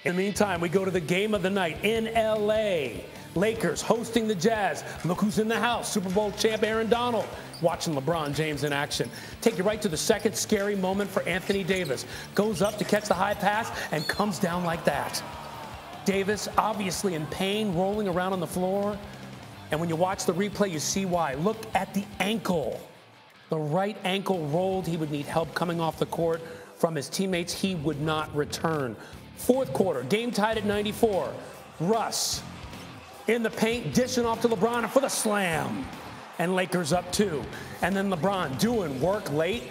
In the meantime, we go to the game of the night in L.A. Lakers hosting the Jazz. Look who's in the house. Super Bowl champ Aaron Donald watching LeBron James in action. Take you right to the second scary moment for Anthony Davis. Goes up to catch the high pass and comes down like that. Davis obviously in pain, rolling around on the floor. And when you watch the replay, you see why. Look at the ankle. The right ankle rolled. He would need help coming off the court from his teammates. He would not return. Fourth quarter, game tied at 94. Russ in the paint, dishing off to LeBron for the slam. And Lakers up 2. And then LeBron doing work late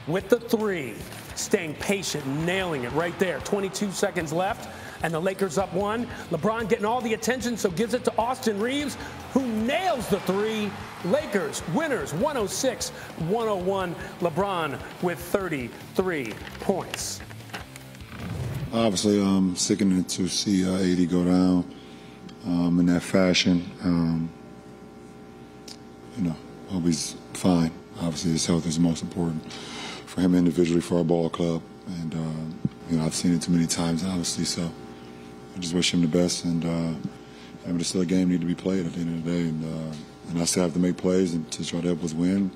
with the 3. Staying patient, nailing it right there. 22 seconds left, and the Lakers up 1. LeBron getting all the attention, so gives it to Austin Reeves, who nails the 3. Lakers winners 106-101. LeBron with 33 points. Obviously, sickening to see AD go down in that fashion. Hope he's fine. Obviously, his health is most important for him individually, for our ball club. And, I've seen it too many times, obviously, so I just wish him the best. And there's still a game need to be played at the end of the day. And I still have to make plays and to try to help us win.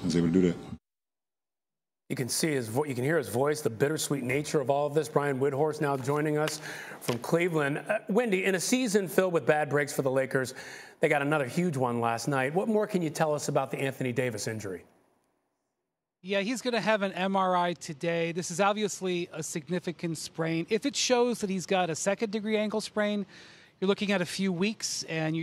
I was able to do that. You can see you can hear his voice, the bittersweet nature of all of this. Brian Windhorst now joining us from Cleveland. Wendy, in a season filled with bad breaks for the Lakers, they got another huge one last night. What more can you tell us about the Anthony Davis injury? Yeah, he's going to have an MRI today. This is obviously a significant sprain. If it shows that he's got a second-degree ankle sprain, you're looking at a few weeks, and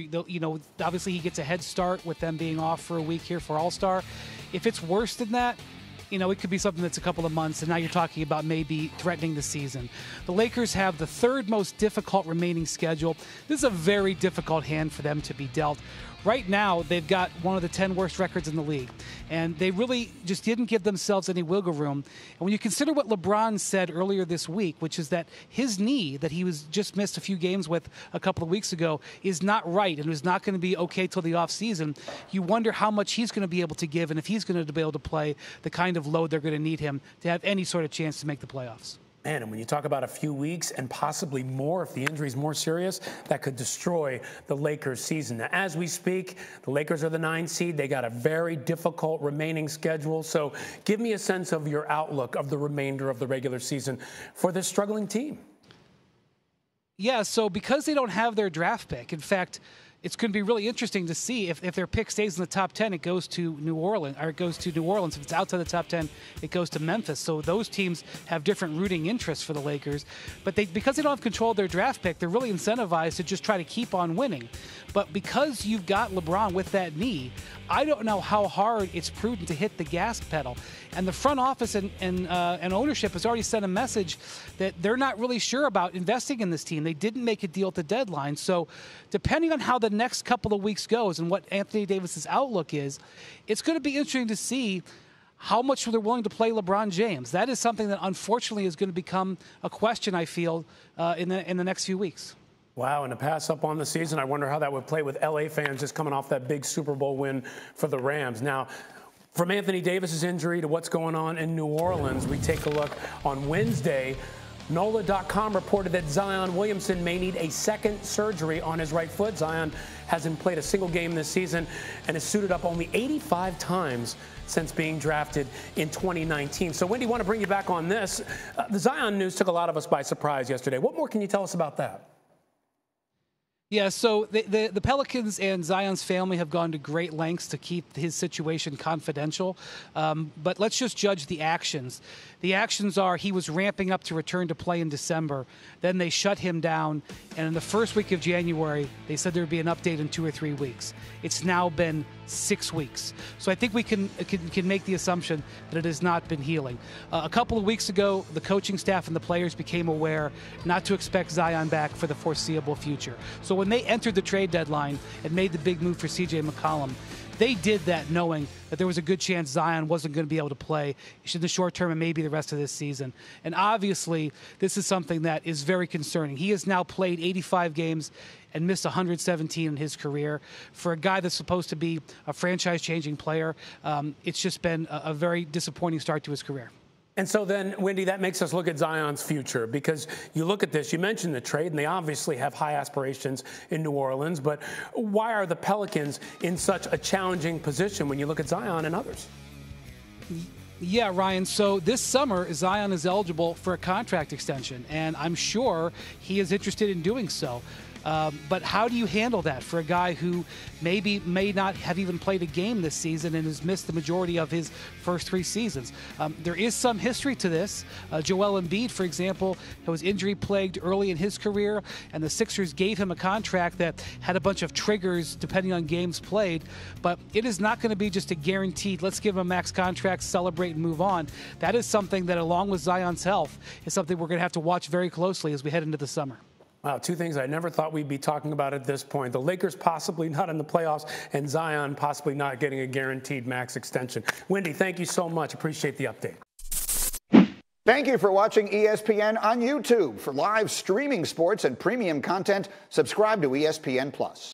obviously he gets a head start with them being off for a week here for All-Star. If it's worse than that, it could be something that's a couple of months, and now you're talking about maybe threatening the season. The Lakers have the third most difficult remaining schedule. This is a very difficult hand for them to be dealt. Right now, they've got one of the 10 worst records in the league, and they really just didn't give themselves any wiggle room. And when you consider what LeBron said earlier this week, which is that his knee that he was just missed a few games with a couple of weeks ago is not right and is not going to be okay till the offseason, you wonder how much he's going to be able to give and if he's going to be able to play the kind of load they're going to need him to have any sort of chance to make the playoffs. Man, and when you talk about a few weeks and possibly more, if the injury is more serious, that could destroy the Lakers' season. Now, as we speak, the Lakers are the 9 seed. They got a very difficult remaining schedule. So give me a sense of your outlook of the remainder of the regular season for this struggling team. Yeah, so because they don't have their draft pick, in fact, it's going to be really interesting to see if their pick stays in the top 10, it goes to New Orleans, or it goes to New Orleans. If it's outside the top 10, it goes to Memphis. So those teams have different rooting interests for the Lakers. But because they don't have control of their draft pick, they're really incentivized to just try to keep on winning. But because you've got LeBron with that knee, I don't know how hard it's prudent to hit the gas pedal. And the front office and ownership has already sent a message that they're not really sure about investing in this team. They didn't make a deal at the deadline. So depending on how the next couple of weeks goes and what Anthony Davis's outlook is, it's going to be interesting to see how much they're willing to play LeBron James. That is something that unfortunately is going to become a question, I feel, in the next few weeks. Wow, and to pass up on the season, I wonder how that would play with L.A. fans just coming off that big Super Bowl win for the Rams. Now, from Anthony Davis's injury to what's going on in New Orleans, we take a look on Wednesday. NOLA.com reported that Zion Williamson may need a second surgery on his right foot. Zion hasn't played a single game this season and has suited up only 85 times since being drafted in 2019. So, Wendy, I want to bring you back on this. The Zion news took a lot of us by surprise yesterday. What more can you tell us about that? Yeah, so the Pelicans and Zion's family have gone to great lengths to keep his situation confidential. But let's just judge the actions. The actions are he was ramping up to return to play in December. Then they shut him down. And in the first week of January, they said there would be an update in 2 or 3 weeks. It's now been 6 weeks. So I think we can make the assumption that it has not been healing. A couple of weeks ago, the coaching staff and the players became aware not to expect Zion back for the foreseeable future. So when they entered the trade deadline and made the big move for C.J. McCollum, they did that knowing that there was a good chance Zion wasn't going to be able to play in the short term and maybe the rest of this season. And obviously, this is something that is very concerning. He has now played 85 games and missed 117 in his career. For a guy that's supposed to be a franchise-changing player, it's just been a very disappointing start to his career. And so then, Wendy, that makes us look at Zion's future, because you look at this, you mentioned the trade, and they obviously have high aspirations in New Orleans, but why are the Pelicans in such a challenging position when you look at Zion and others? Yeah, Ryan. So this summer, Zion is eligible for a contract extension, and I'm sure he is interested in doing so. But how do you handle that for a guy who may not have even played a game this season and has missed the majority of his first 3 seasons? There is some history to this. Joel Embiid, for example, was injury-plagued early in his career, and the Sixers gave him a contract that had a bunch of triggers depending on games played. But it is not going to be just a guaranteed, let's give him a max contract, celebrate, and move on. That is something that, along with Zion's health, is something we're going to have to watch very closely as we head into the summer. Wow, 2 things I never thought we'd be talking about at this point. The Lakers possibly not in the playoffs, and Zion possibly not getting a guaranteed max extension. Wendy, thank you so much. Appreciate the update. Thank you for watching ESPN on YouTube. For live streaming sports and premium content, subscribe to ESPN+.